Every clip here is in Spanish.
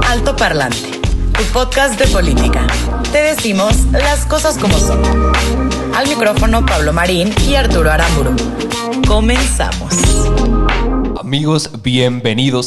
Alto Parlante, tu podcast de política. Te decimos las cosas como son. Al micrófono Pablo Marín y Arturo Aramburu. Comenzamos. Amigos,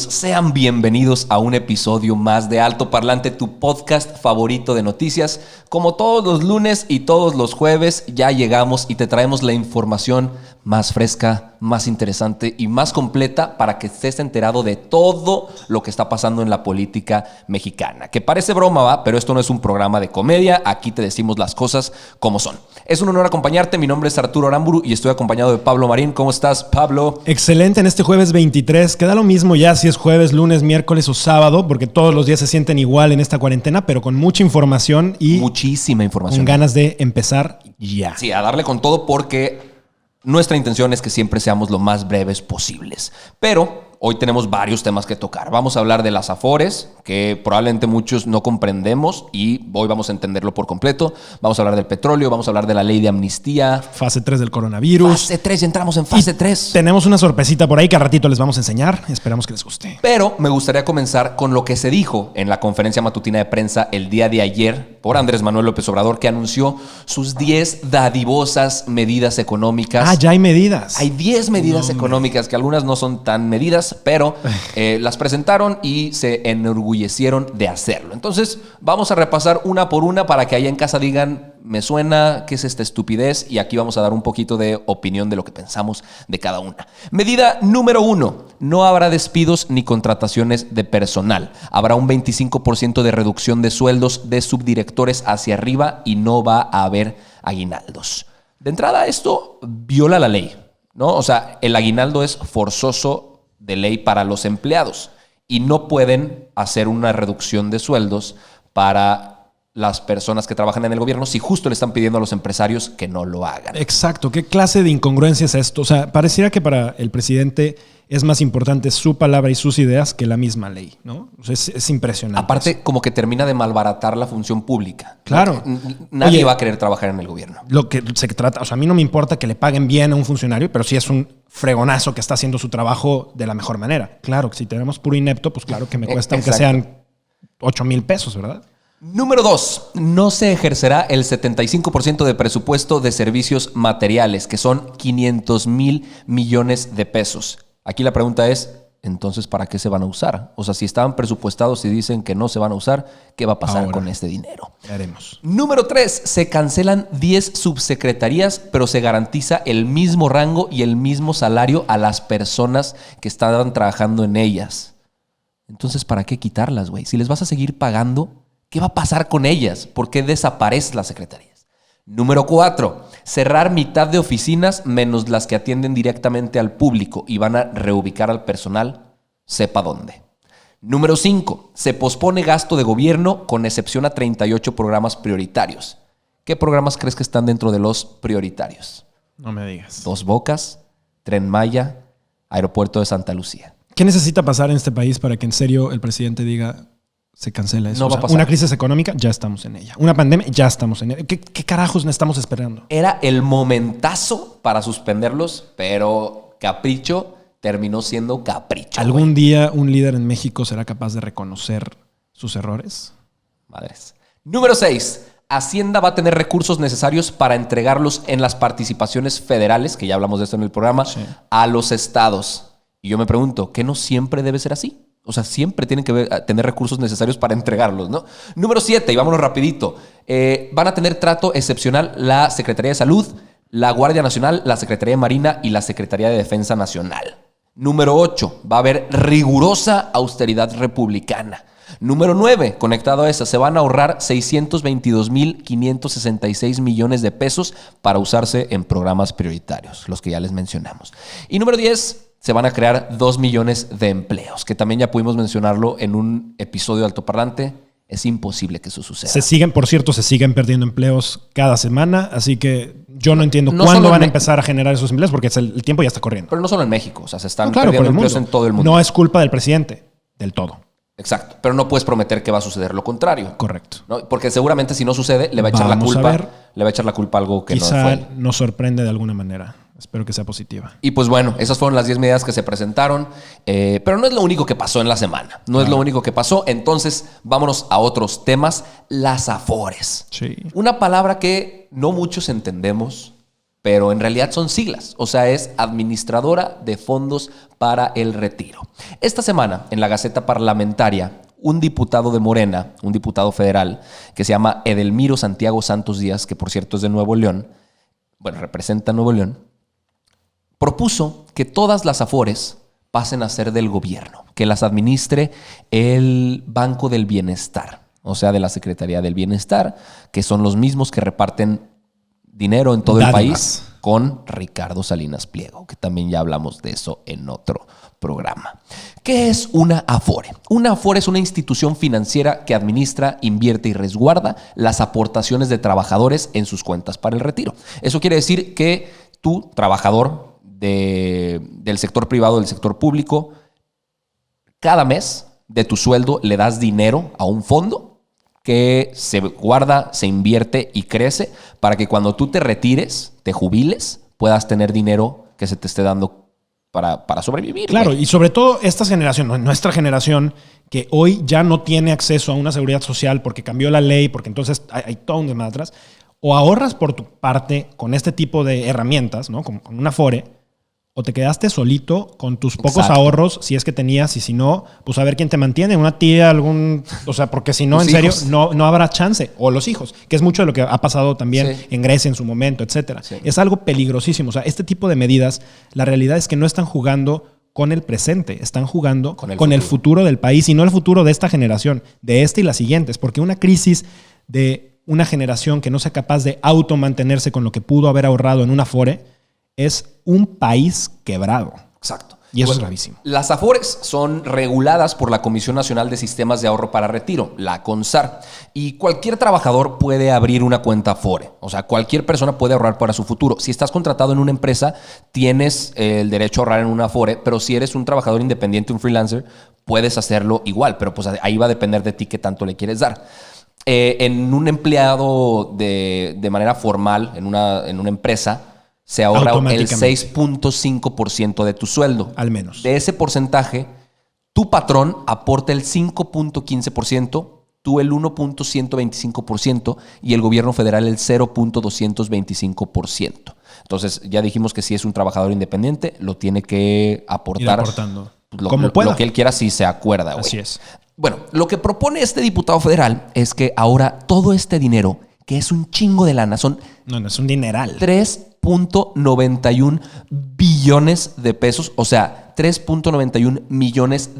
sean bienvenidos a un episodio más de Alto Parlante, tu podcast favorito de noticias. Como todos los lunes y todos los jueves, ya llegamos y te traemos la información más fresca, más interesante y más completa para que estés enterado de todo lo que está pasando en la política mexicana. Que parece broma, ¿va? Pero esto no es un programa de comedia, aquí te decimos las cosas como son. Es un honor acompañarte, mi nombre es Arturo Aramburu y estoy acompañado de Pablo Marín. ¿Cómo estás, Pablo? Excelente en este jueves 23, que da lo mismo ya si es jueves, lunes, miércoles o sábado, porque todos los días se sienten igual en esta cuarentena, pero con mucha información y muchísima información. Con ganas de empezar ya. Sí, a darle con todo porque nuestra intención es que siempre seamos lo más breves posibles. Pero hoy tenemos varios temas que tocar. Vamos a hablar de las Afores, que probablemente muchos no comprendemos y hoy vamos a entenderlo por completo. Vamos a hablar del petróleo, vamos a hablar de la ley de amnistía. Fase 3 del coronavirus. Fase 3, ya entramos en fase 3. Tenemos una sorpresita por ahí que a ratito les vamos a enseñar. Esperamos que les guste. Pero me gustaría comenzar con lo que se dijo en la conferencia matutina de prensa el día de ayer por Andrés Manuel López Obrador, que anunció sus 10 dadivosas medidas económicas. Ah, ya hay medidas. Hay 10 medidas económicas, que algunas no son tan medidas, pero las presentaron y se enorgullecieron de hacerlo. Entonces, vamos a repasar una por una para que allá en casa digan, me suena, ¿qué es esta estupidez? Y aquí vamos a dar un poquito de opinión de lo que pensamos de cada una. Medida número 1. No habrá despidos ni contrataciones de personal. Habrá un 25% de reducción de sueldos de subdirectores hacia arriba y no va a haber aguinaldos. De entrada, esto viola la ley, ¿no? O sea, el aguinaldo es forzoso de ley para los empleados y no pueden hacer una reducción de sueldos para las personas que trabajan en el gobierno si justo le están pidiendo a los empresarios que no lo hagan. Exacto. ¿Qué clase de incongruencia es esto? O sea, pareciera que para el presidente es más importante su palabra y sus ideas que la misma ley, ¿no? O sea, es impresionante. Aparte, eso. Como que termina de malbaratar la función pública. Claro. Nadie va a querer trabajar en el gobierno. Lo que se trata, o sea, a mí no me importa que le paguen bien a un funcionario, pero sí es un fregonazo que está haciendo su trabajo de la mejor manera. Claro, que si tenemos puro inepto, pues claro que me cuesta, aunque sean 8,000 pesos, ¿verdad? Número 2. No se ejercerá el 75% de presupuesto de servicios materiales, que son 500,000 millones de pesos. Aquí la pregunta es, entonces, ¿para qué se van a usar? O sea, si estaban presupuestados y dicen que no se van a usar, ¿qué va a pasar con este dinero? Haremos. Número 3. Se cancelan 10 subsecretarías, pero se garantiza el mismo rango y el mismo salario a las personas que estaban trabajando en ellas. Entonces, ¿para qué quitarlas, güey? Si les vas a seguir pagando, ¿qué va a pasar con ellas? ¿Por qué desaparecen las secretarías? Número 4. Cerrar mitad de oficinas menos las que atienden directamente al público y van a reubicar al personal, sepa dónde. Número 5. Se pospone gasto de gobierno con excepción a 38 programas prioritarios. ¿Qué programas crees que están dentro de los prioritarios? No me digas. Dos Bocas, Tren Maya, Aeropuerto de Santa Lucía. ¿Qué necesita pasar en este país para que en serio el presidente diga se cancela eso? No va a pasar. Una crisis económica, ya estamos en ella. Una pandemia, ya estamos en ella. ¿Qué carajos estamos esperando? Era el momentazo para suspenderlos, pero capricho terminó siendo capricho. ¿Algún día un líder en México será capaz de reconocer sus errores? Madres. Número 6. Hacienda va a tener recursos necesarios para entregarlos en las participaciones federales, que ya hablamos de esto en el programa, sí, a los estados. Y yo me pregunto, ¿qué no siempre debe ser así? O sea, siempre tienen que tener recursos necesarios para entregarlos, ¿no? Número 7, y vámonos rapidito. Van a tener trato excepcional la Secretaría de Salud, la Guardia Nacional, la Secretaría de Marina y la Secretaría de Defensa Nacional. Número 8, va a haber rigurosa austeridad republicana. Número 9, conectado a esa, se van a ahorrar 622,566 millones de pesos para usarse en programas prioritarios, los que ya les mencionamos. Y número 10, se van a crear 2 millones de empleos, que también ya pudimos mencionarlo en un episodio de Alto Parlante. Es imposible que eso suceda. Se siguen perdiendo empleos cada semana, así que yo no entiendo cuándo van a empezar a generar esos empleos, porque el tiempo ya está corriendo. Pero no solo en México, o sea, se están perdiendo empleos en todo el mundo. No es culpa del presidente, del todo. Exacto, pero no puedes prometer que va a suceder lo contrario. Correcto. ¿No? Porque seguramente si no sucede, le va a echar la culpa a algo que quizá no fue. nos sorprende de alguna manera. Espero que sea positiva. Y pues bueno, esas fueron las 10 medidas que se presentaron. Pero no es lo único que pasó en la semana. No es lo único que pasó. Entonces, vámonos a otros temas. Las afores. Sí. Una palabra que no muchos entendemos, pero en realidad son siglas. O sea, es Administradora de Fondos para el Retiro. Esta semana, en la Gaceta Parlamentaria, un diputado de Morena, un diputado federal, que se llama Edelmiro Santiago Santos Díaz, que por cierto es de Nuevo León, bueno, representa Nuevo León, propuso que todas las afores pasen a ser del gobierno, que las administre el Banco del Bienestar, o sea, de la Secretaría del Bienestar, que son los mismos que reparten dinero en todo el país con Ricardo Salinas Pliego, que también ya hablamos de eso en otro programa. ¿Qué es una afore? Una afore es una institución financiera que administra, invierte y resguarda las aportaciones de trabajadores en sus cuentas para el retiro. Eso quiere decir que tú, trabajador del sector privado, del sector público, cada mes de tu sueldo le das dinero a un fondo que se guarda, se invierte y crece para que cuando tú te retires, te jubiles, puedas tener dinero que se te esté dando para sobrevivir. Claro, y sobre todo esta generación, nuestra generación, que hoy ya no tiene acceso a una seguridad social porque cambió la ley, porque entonces hay todo un tema atrás, o ahorras por tu parte con este tipo de herramientas, ¿no? Con una afore, o te quedaste solito con tus pocos ahorros, si es que tenías, y si no, pues a ver quién te mantiene, una tía, o sea, porque si no, en serio, no habrá chance. O los hijos, que es mucho de lo que ha pasado también en Grecia en su momento, etcétera. Sí. Es algo peligrosísimo. O sea, este tipo de medidas, la realidad es que no están jugando con el presente, están jugando con el futuro del país, y no el futuro de esta generación, de esta y las siguientes, porque una crisis de una generación que no sea capaz de automantenerse con lo que pudo haber ahorrado en una afore, es un país quebrado. Exacto. Y eso es gravísimo. Las afores son reguladas por la Comisión Nacional de Sistemas de Ahorro para Retiro, la CONSAR. Y cualquier trabajador puede abrir una cuenta afore. O sea, cualquier persona puede ahorrar para su futuro. Si estás contratado en una empresa, tienes el derecho a ahorrar en una afore. Pero si eres un trabajador independiente, un freelancer, puedes hacerlo igual. Pero pues ahí va a depender de ti qué tanto le quieres dar. En un empleado de manera formal, en una empresa, se ahorra el 6.5% de tu sueldo. Al menos. De ese porcentaje, tu patrón aporta el 5.15%, tú el 1.125% y el gobierno federal el 0.225%. Entonces, ya dijimos que si es un trabajador independiente, lo tiene que aportar. Ir aportando. Como pueda. Lo que él quiera, si se acuerda. Así es. Bueno, lo que propone este diputado federal es que ahora todo este dinero, que es un chingo de lana, son... No, es un dineral. 3.91 billones de pesos, o sea, 3.91 millones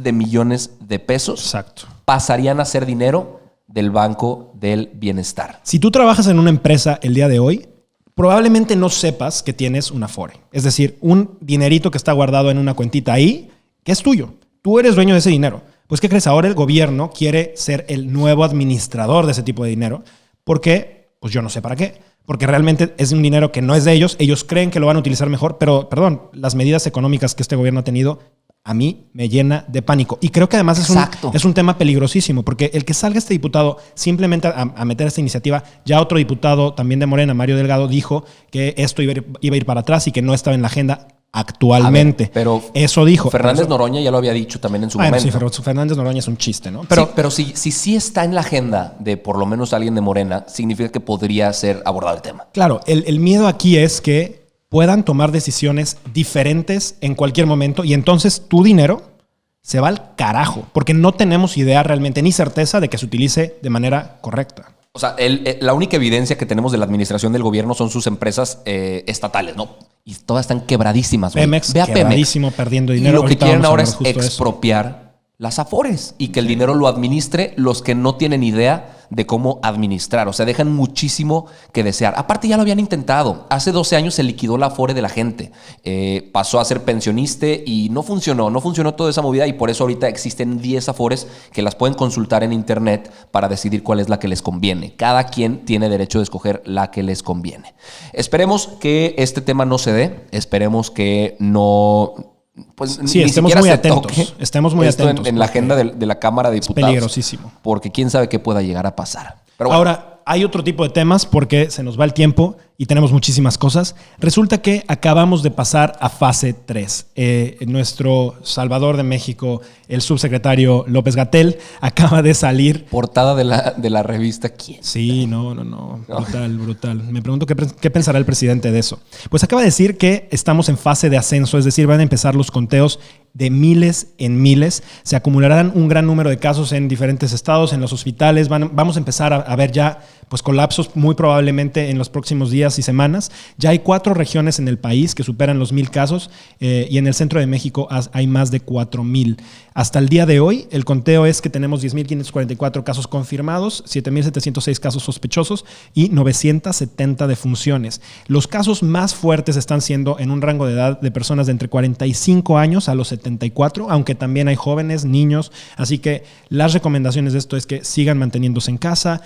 de pesos. Exacto. Pasarían a ser dinero del Banco del Bienestar. Si tú trabajas en una empresa el día de hoy, probablemente no sepas que tienes una afore. Es decir, un dinerito que está guardado en una cuentita ahí, que es tuyo. Tú eres dueño de ese dinero. Pues, ¿qué crees? Ahora el gobierno quiere ser el nuevo administrador de ese tipo de dinero. ¿Por qué? Pues yo no sé para qué. Porque realmente es un dinero que no es de ellos. Ellos creen que lo van a utilizar mejor. Pero, perdón, las medidas económicas que este gobierno ha tenido, a mí me llena de pánico. Y creo que además es un tema peligrosísimo. Porque el que salga este diputado simplemente a meter esta iniciativa, ya otro diputado también de Morena, Mario Delgado, dijo que esto iba a ir para atrás y que no estaba en la agenda actualmente. Pero eso dijo. Fernández Noroña ya lo había dicho también en su momento. Sí, Fernández Noroña es un chiste, ¿no? Pero si está en la agenda de por lo menos alguien de Morena, significa que podría ser abordado el tema. Claro, el miedo aquí es que puedan tomar decisiones diferentes en cualquier momento y entonces tu dinero se va al carajo, porque no tenemos idea realmente ni certeza de que se utilice de manera correcta. O sea, la única evidencia que tenemos de la administración del gobierno son sus empresas estatales, ¿no? Y todas están quebradísimas. Pemex, quebradísimo, perdiendo dinero. Y lo que quieren ahora es expropiar las afores y que el dinero lo administre los que no tienen idea de cómo administrar. O sea, dejan muchísimo que desear. Aparte, ya lo habían intentado. Hace 12 años se liquidó la afore de la gente. Pasó a ser pensionista y no funcionó. No funcionó toda esa movida y por eso ahorita existen 10 afores que las pueden consultar en internet para decidir cuál es la que les conviene. Cada quien tiene derecho de escoger la que les conviene. Esperemos que este tema no se dé. Esperemos que no... Pues sí, estemos muy atentos. Estemos muy atentos. En la agenda de la Cámara de Diputados. Es peligrosísimo. Porque quién sabe qué pueda llegar a pasar. Pero bueno. Ahora, hay otro tipo de temas porque se nos va el tiempo. y tenemos muchísimas cosas. Resulta que acabamos de pasar a fase 3. Nuestro Salvador de México, el subsecretario López-Gatell, acaba de salir. Portada de la revista ¿Quién? Sí, no. Brutal. Me pregunto qué pensará el presidente de eso. Pues acaba de decir que estamos en fase de ascenso, es decir, van a empezar los conteos de miles en miles. Se acumularán un gran número de casos en diferentes estados, en los hospitales. Vamos a empezar a ver ya pues colapsos muy probablemente en los próximos días y semanas. Ya hay 4 regiones en el país que superan los 1,000 casos y en el centro de México hay más de 4,000. Hasta el día de hoy, el conteo es que tenemos 10,544 casos confirmados, 7,706 casos sospechosos y 970 defunciones. Los casos más fuertes están siendo en un rango de edad de personas de entre 45 años a los 74, aunque también hay jóvenes, niños. Así que las recomendaciones de esto es que sigan manteniéndose en casa,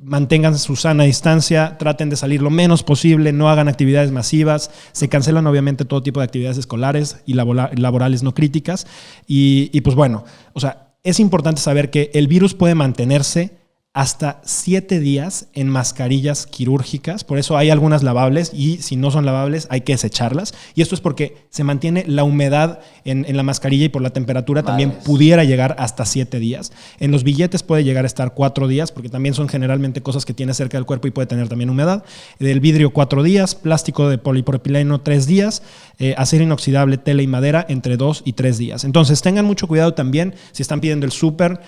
mantengan su sana distancia, traten de salir lo menos posible, no hagan actividades masivas, se cancelan obviamente todo tipo de actividades escolares y laborales no críticas y pues bueno, o sea, es importante saber que el virus puede mantenerse hasta 7 días en mascarillas quirúrgicas. Por eso hay algunas lavables y si no son lavables hay que desecharlas. Y esto es porque se mantiene la humedad en la mascarilla y por la temperatura también pudiera llegar hasta 7 días. En los billetes puede llegar a estar 4 días porque también son generalmente cosas que tiene cerca del cuerpo y puede tener también humedad. Del vidrio 4 días, plástico de polipropileno 3 días, acero inoxidable, tela y madera entre 2 y 3 días. Entonces tengan mucho cuidado también si están pidiendo el súper,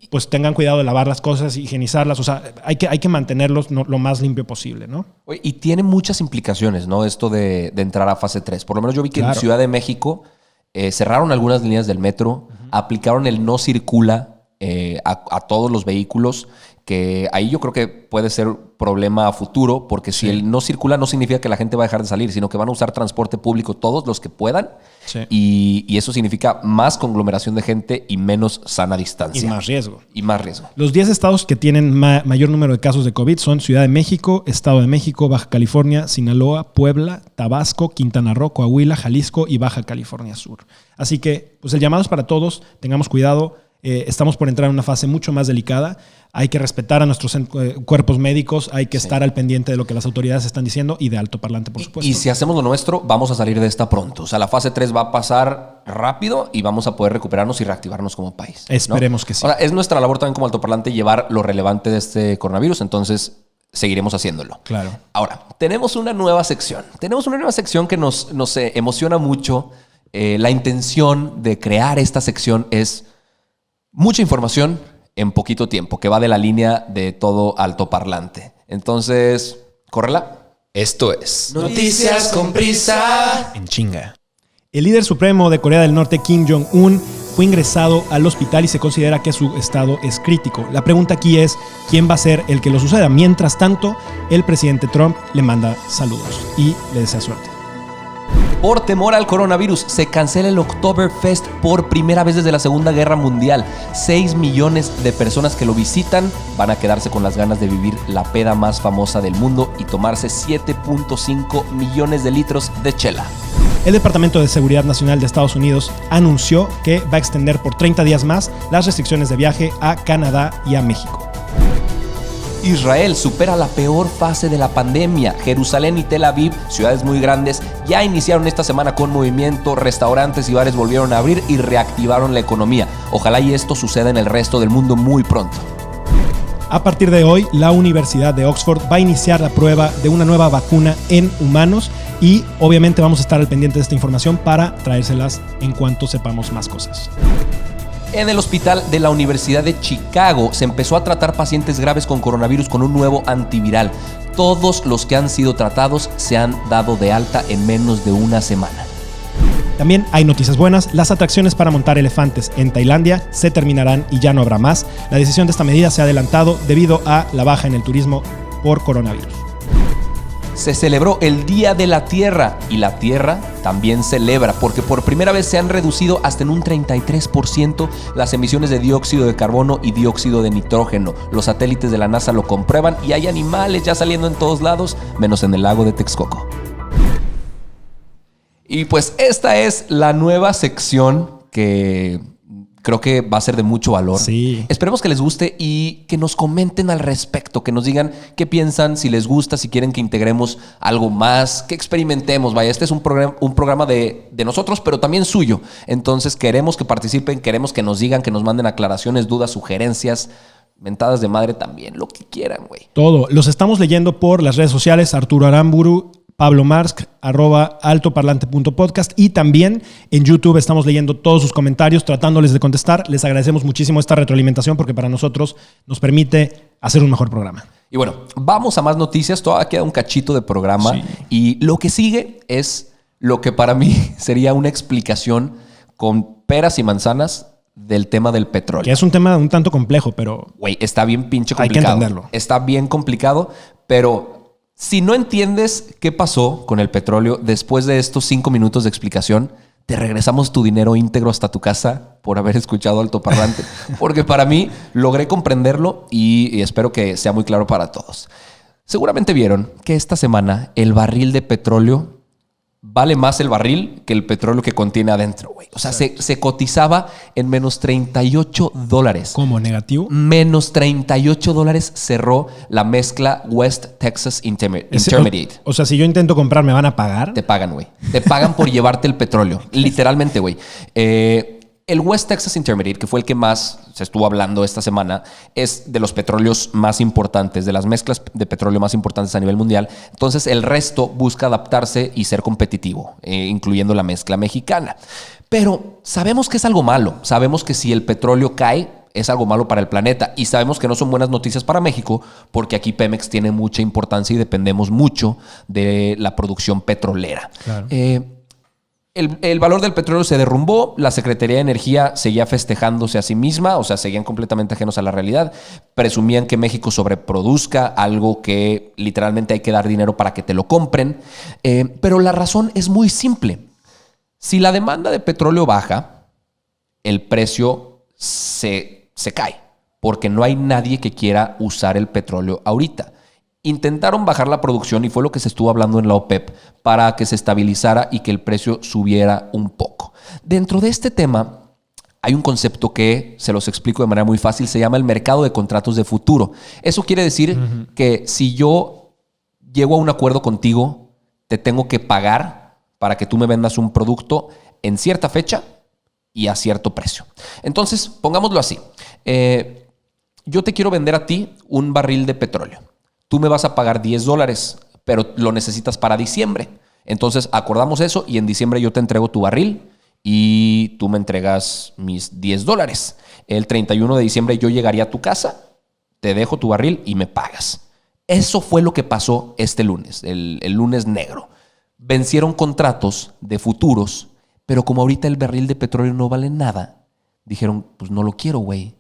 pues tengan cuidado de lavar las cosas, higienizarlas, o sea, hay que mantenerlos lo más limpio posible, ¿no? Y tiene muchas implicaciones, ¿no? Esto de entrar a fase 3. Por lo menos yo vi que en Ciudad de México cerraron algunas líneas del metro, aplicaron el no circula a todos los vehículos, que ahí yo creo que puede ser problema a futuro, porque si el no circula no significa que la gente va a dejar de salir, sino que van a usar transporte público todos los que puedan. Sí. Y eso significa más conglomeración de gente y menos sana distancia. Y más riesgo. Los 10 estados que tienen mayor número de casos de COVID son Ciudad de México, Estado de México, Baja California, Sinaloa, Puebla, Tabasco, Quintana Roo, Coahuila, Jalisco y Baja California Sur. Así que pues el llamado es para todos, tengamos cuidado. Estamos por entrar en una fase mucho más delicada. Hay que respetar a nuestros cuerpos médicos, hay que estar al pendiente de lo que las autoridades están diciendo y de alto parlante, por supuesto. Y si hacemos lo nuestro, vamos a salir de esta pronto. O sea, la fase 3 va a pasar rápido y vamos a poder recuperarnos y reactivarnos como país, ¿no? Esperemos que sí. O sea, es nuestra labor también como altoparlante llevar lo relevante de este coronavirus, entonces seguiremos haciéndolo. Claro. Ahora, tenemos una nueva sección. Que nos emociona mucho. La intención de crear esta sección es mucha información en poquito tiempo, que va de la línea de todo altoparlante. Entonces, córrela. Esto es Noticias con Prisa. En chinga. El líder supremo de Corea del Norte, Kim Jong-un, fue ingresado al hospital y se considera que su estado es crítico. La pregunta aquí es, ¿quién va a ser el que lo suceda? Mientras tanto, el presidente Trump le manda saludos y le desea suerte. Por temor al coronavirus, se cancela el Oktoberfest por primera vez desde la Segunda Guerra Mundial. 6 millones de personas que lo visitan van a quedarse con las ganas de vivir la peda más famosa del mundo y tomarse 7.5 millones de litros de chela. El Departamento de Seguridad Nacional de Estados Unidos anunció que va a extender por 30 días más las restricciones de viaje a Canadá y a México. Israel supera la peor fase de la pandemia. Jerusalén y Tel Aviv, ciudades muy grandes, ya iniciaron esta semana con movimiento, restaurantes y bares volvieron a abrir y reactivaron la economía. Ojalá y esto suceda en el resto del mundo muy pronto. A partir de hoy, la Universidad de Oxford va a iniciar la prueba de una nueva vacuna en humanos y obviamente vamos a estar al pendiente de esta información para traérselas en cuanto sepamos más cosas. En el hospital de la Universidad de Chicago se empezó a tratar pacientes graves con coronavirus con un nuevo antiviral. Todos los que han sido tratados se han dado de alta en menos de una semana. También hay noticias buenas. Las atracciones para montar elefantes en Tailandia se terminarán y ya no habrá más. La decisión de esta medida se ha adelantado debido a la baja en el turismo por coronavirus. Se celebró el Día de la Tierra y la Tierra también celebra porque por primera vez se han reducido hasta en un 33% las emisiones de dióxido de carbono y dióxido de nitrógeno. Los satélites de la NASA lo comprueban y hay animales ya saliendo en todos lados, menos en el lago de Texcoco. Y pues esta es la nueva sección que creo que va a ser de mucho valor. Sí. Esperemos que les guste y que nos comenten al respecto, que nos digan qué piensan, si les gusta, si quieren que integremos algo más, que experimentemos. Vaya, este es un programa de nosotros, pero también suyo. Entonces queremos que participen, queremos que nos digan, que nos manden aclaraciones, dudas, sugerencias, mentadas de madre también, lo que quieran, güey. Todo. Los estamos leyendo por las redes sociales, Arturo Aramburu, Pablo Marsk, @altoparlante.podcast, y también en YouTube estamos leyendo todos sus comentarios, tratándoles de contestar. Les agradecemos muchísimo esta retroalimentación porque para nosotros nos permite hacer un mejor programa. Y bueno, vamos a más noticias. Todavía queda un cachito de programa. Sí. Y lo que sigue es lo que para mí sería una explicación con peras y manzanas del tema del petróleo. Que es un tema un tanto complejo, pero Güey, está bien pinche hay que complicado. entenderlo. Está bien complicado, pero si no entiendes qué pasó con el petróleo después de estos 5 minutos de explicación, te regresamos tu dinero íntegro hasta tu casa por haber escuchado Altoparlante. Porque para mí logré comprenderlo y espero que sea muy claro para todos. Seguramente vieron que esta semana el barril de petróleo vale más el barril que el petróleo que contiene adentro, güey. O sea, se cotizaba en menos $38. ¿cómo? ¿Negativo? Menos $38 cerró la mezcla West Texas Intermediate. O sea, si yo intento comprar, ¿me van a pagar? Te pagan, güey. Te pagan por llevarte el petróleo. Literalmente, güey. El West Texas Intermediate, que fue el que más se estuvo hablando esta semana, es de los petróleos más importantes, de las mezclas de petróleo más importantes a nivel mundial. Entonces, el resto busca adaptarse y ser competitivo, incluyendo la mezcla mexicana. Pero sabemos que es algo malo. Sabemos que si el petróleo cae, es algo malo para el planeta. Y sabemos que no son buenas noticias para México, porque aquí Pemex tiene mucha importancia y dependemos mucho de la producción petrolera. Claro. El valor del petróleo se derrumbó, la Secretaría de Energía seguía festejándose a sí misma, o sea, seguían completamente ajenos a la realidad, presumían que México sobreproduzca, algo que literalmente hay que dar dinero para que te lo compren, pero la razón es muy simple. Si la demanda de petróleo baja, el precio se cae, porque no hay nadie que quiera usar el petróleo ahorita. Intentaron bajar la producción y fue lo que se estuvo hablando en la OPEP para que se estabilizara y que el precio subiera un poco. Dentro de este tema hay un concepto que se los explico de manera muy fácil, se llama el mercado de contratos de futuro. Eso quiere decir que si yo llego a un acuerdo contigo, te tengo que pagar para que tú me vendas un producto en cierta fecha y a cierto precio. Entonces, pongámoslo así. Yo te quiero vender a ti un barril de petróleo. Tú me vas a pagar $10, pero lo necesitas para diciembre. Entonces acordamos eso y en diciembre yo te entrego tu barril y tú me entregas mis $10. El 31 de diciembre yo llegaría a tu casa, te dejo tu barril y me pagas. Eso fue lo que pasó este lunes, el lunes negro. Vencieron contratos de futuros, pero como ahorita el barril de petróleo no vale nada, dijeron, pues no lo quiero, güey.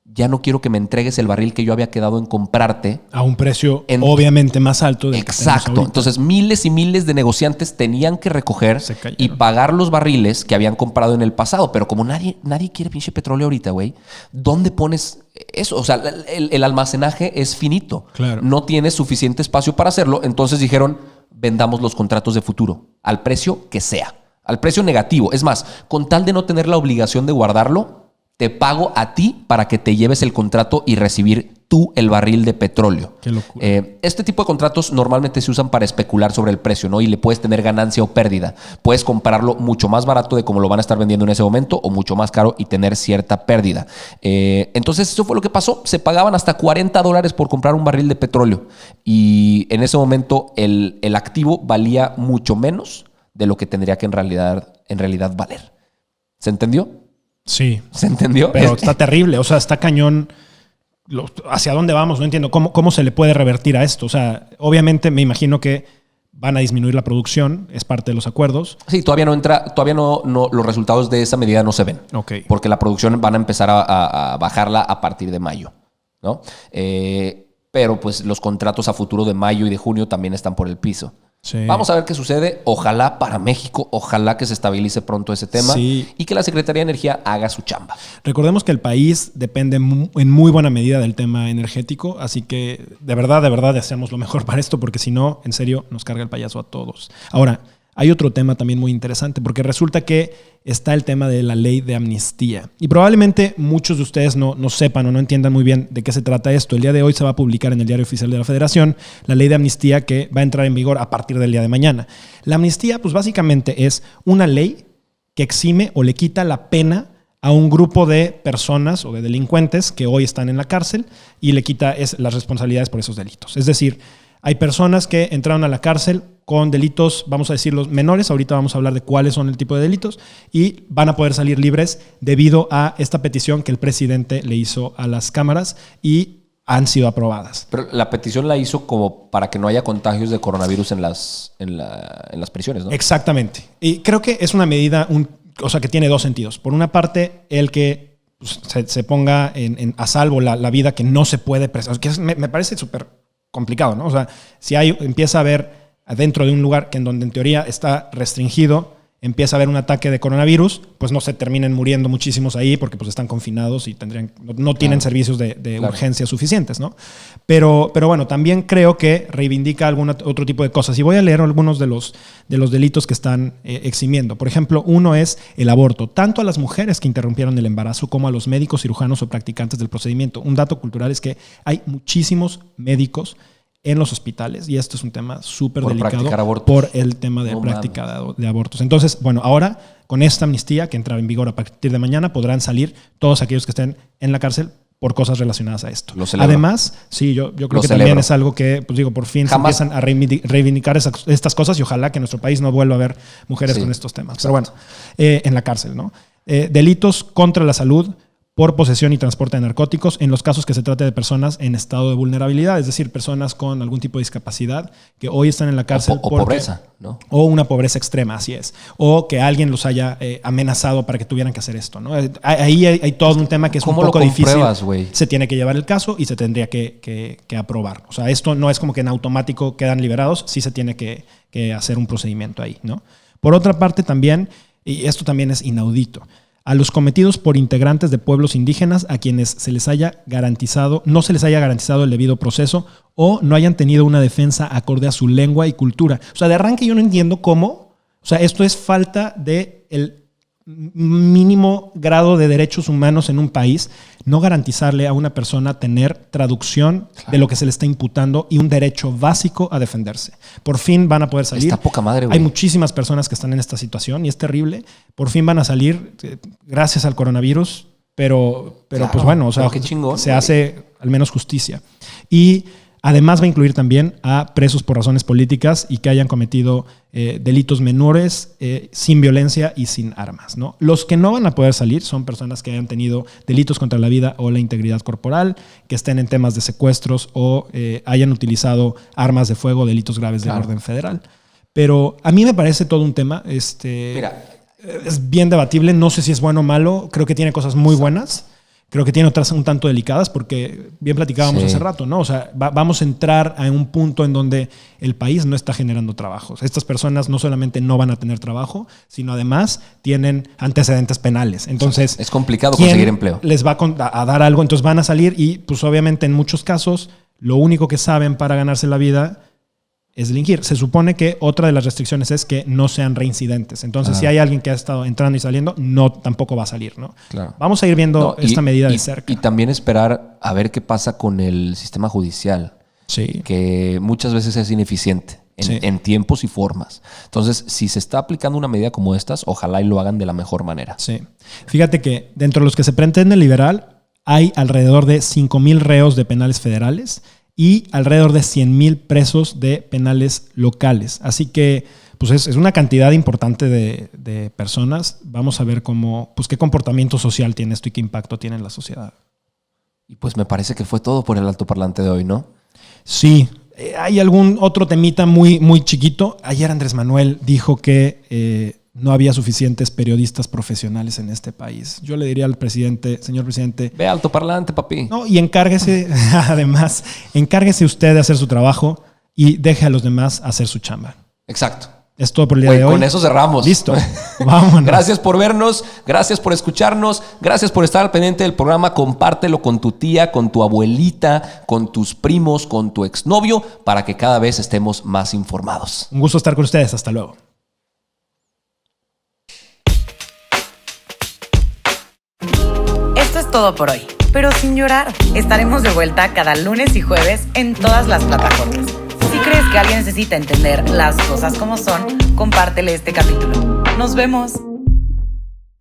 Ya no quiero que me entregues el barril que yo había quedado en comprarte. A un precio obviamente más alto del Exacto. Entonces miles y miles de negociantes tenían que recoger y pagar los barriles que habían comprado en el pasado. Pero como nadie quiere pinche petróleo ahorita, güey, ¿dónde pones eso? O sea, el almacenaje es finito. Claro. No tienes suficiente espacio para hacerlo. Entonces dijeron, vendamos los contratos de futuro al precio que sea. Al precio negativo. Es más, con tal de no tener la obligación de guardarlo, te pago a ti para que te lleves el contrato y recibir tú el barril de petróleo. Qué locura. Este tipo de contratos normalmente se usan para especular sobre el precio, ¿no? Y le puedes tener ganancia o pérdida. Puedes comprarlo mucho más barato de como lo van a estar vendiendo en ese momento o mucho más caro y tener cierta pérdida. Entonces eso fue lo que pasó. Se pagaban hasta $40 por comprar un barril de petróleo. Y en ese momento el activo valía mucho menos de lo que tendría que en realidad valer. ¿Se entendió? Sí. ¿Se entendió? Pero está terrible, o sea, está cañón. ¿Hacia dónde vamos? No entiendo. ¿Cómo se le puede revertir a esto? O sea, obviamente me imagino que van a disminuir la producción, es parte de los acuerdos. Sí, todavía no, los resultados de esa medida no se ven. Ok. Porque la producción van a empezar a bajarla a partir de mayo, ¿no? Pero pues los contratos a futuro de mayo y de junio también están por el piso. Sí. Vamos a ver qué sucede. Ojalá para México, ojalá que se estabilice pronto ese tema y que la Secretaría de Energía haga su chamba. Recordemos que el país depende en muy buena medida del tema energético, así que de verdad deseamos lo mejor para esto, porque si no, en serio, nos carga el payaso a todos. Ahora, hay otro tema también muy interesante, porque resulta que está el tema de la ley de amnistía. Y probablemente muchos de ustedes no sepan o no entiendan muy bien de qué se trata esto. El día de hoy se va a publicar en el Diario Oficial de la Federación la ley de amnistía que va a entrar en vigor a partir del día de mañana. La amnistía, pues básicamente es una ley que exime o le quita la pena a un grupo de personas o de delincuentes que hoy están en la cárcel y le quita las responsabilidades por esos delitos. Es decir, hay personas que entraron a la cárcel con delitos, vamos a decir los menores, ahorita vamos a hablar de cuáles son el tipo de delitos, y van a poder salir libres debido a esta petición que el presidente le hizo a las cámaras y han sido aprobadas. Pero la petición la hizo como para que no haya contagios de coronavirus en las prisiones, ¿no? Exactamente. Y creo que es una medida, que tiene dos sentidos. Por una parte, el que pues, se ponga a salvo la vida que no se puede preservar, que me parece súper complicado, ¿no? O sea, si empieza a haber dentro de un lugar que en donde en teoría está restringido, empieza a haber un ataque de coronavirus, pues no se terminen muriendo muchísimos ahí porque pues están confinados y no tienen servicios de urgencia suficientes, ¿no? Pero bueno, también creo que reivindica algún otro tipo de cosas. Y voy a leer algunos de los delitos que están eximiendo. Por ejemplo, uno es el aborto, tanto a las mujeres que interrumpieron el embarazo como a los médicos, cirujanos o practicantes del procedimiento. Un dato cultural es que hay muchísimos médicos en los hospitales, y esto es un tema súper delicado por el tema de práctica de abortos. Entonces, bueno, ahora con esta amnistía que entra en vigor a partir de mañana podrán salir todos aquellos que estén en la cárcel por cosas relacionadas a esto. Además, sí, yo creo que también es algo que, pues digo, por fin se empiezan a reivindicar estas cosas y ojalá que en nuestro país no vuelva a haber mujeres con estos temas. Exacto. Pero bueno, en la cárcel, ¿no? Delitos contra la salud por posesión y transporte de narcóticos en los casos que se trate de personas en estado de vulnerabilidad, es decir, personas con algún tipo de discapacidad que hoy están en la cárcel o pobreza, ¿no? O una pobreza extrema, así es. O que alguien los haya amenazado para que tuvieran que hacer esto, ¿no? Ahí hay todo un tema que es un poco difícil. Wey? Se tiene que llevar el caso y se tendría que aprobar. O sea, esto no es como que en automático quedan liberados, sí se tiene que hacer un procedimiento ahí, ¿no? Por otra parte también, y esto también es inaudito, a los cometidos por integrantes de pueblos indígenas a quienes no se les haya garantizado el debido proceso o no hayan tenido una defensa acorde a su lengua y cultura. O sea, de arranque yo no entiendo cómo, o sea, esto es falta de el mínimo grado de derechos humanos en un país, no garantizarle a una persona tener traducción de lo que se le está imputando y un derecho básico a defenderse. Por fin van a poder salir. Está poca madre, güey. Hay muchísimas personas que están en esta situación y es terrible. Por fin van a salir gracias al coronavirus, pero claro, pues bueno, o sea, qué chingón, se hace al menos justicia. Y además va a incluir también a presos por razones políticas y que hayan cometido delitos menores sin violencia y sin armas, ¿no? Los que no van a poder salir son personas que hayan tenido delitos contra la vida o la integridad corporal, que estén en temas de secuestros o hayan utilizado armas de fuego, delitos graves de orden federal. Pero a mí me parece todo un tema. Mira, es bien debatible. No sé si es bueno o malo. Creo que tiene cosas muy buenas. Creo que tiene otras un tanto delicadas porque bien platicábamos hace rato, ¿no? O sea, vamos a entrar a un punto en donde el país no está generando trabajos. Estas personas no solamente no van a tener trabajo, sino además tienen antecedentes penales. Entonces, es complicado conseguir empleo. Les va a dar algo, entonces van a salir y pues obviamente en muchos casos lo único que saben para ganarse la vida es delinquir. Se supone que otra de las restricciones es que no sean reincidentes. Entonces, si hay alguien que ha estado entrando y saliendo, tampoco va a salir, ¿no? Claro. Vamos a ir viendo esta medida de cerca. Y también esperar a ver qué pasa con el sistema judicial. Sí. Que muchas veces es ineficiente en tiempos y formas. Entonces, si se está aplicando una medida como estas, ojalá y lo hagan de la mejor manera. Sí. Fíjate que dentro de los que se pretende liberar, hay alrededor de 5,000 reos de penales federales y alrededor de 100,000 presos de penales locales. Así que pues es una cantidad importante de personas. Vamos a ver qué comportamiento social tiene esto y qué impacto tiene en la sociedad. Y pues me parece que fue todo por el altoparlante de hoy, ¿no? Sí. Hay algún otro temita muy, muy chiquito. Ayer Andrés Manuel dijo que no había suficientes periodistas profesionales en este país. Yo le diría al presidente, señor presidente... Ve altoparlante, papi. No, y encárguese, además, encárguese usted de hacer su trabajo y deje a los demás hacer su chamba. Exacto. Es todo por el día de hoy. Con eso cerramos. Listo. Vámonos. Gracias por vernos, gracias por escucharnos, gracias por estar al pendiente del programa. Compártelo con tu tía, con tu abuelita, con tus primos, con tu exnovio, para que cada vez estemos más informados. Un gusto estar con ustedes. Hasta luego. Eso es todo por hoy, pero sin llorar. Estaremos de vuelta cada lunes y jueves en todas las plataformas. Si crees que alguien necesita entender las cosas como son, compártele este capítulo. Nos vemos.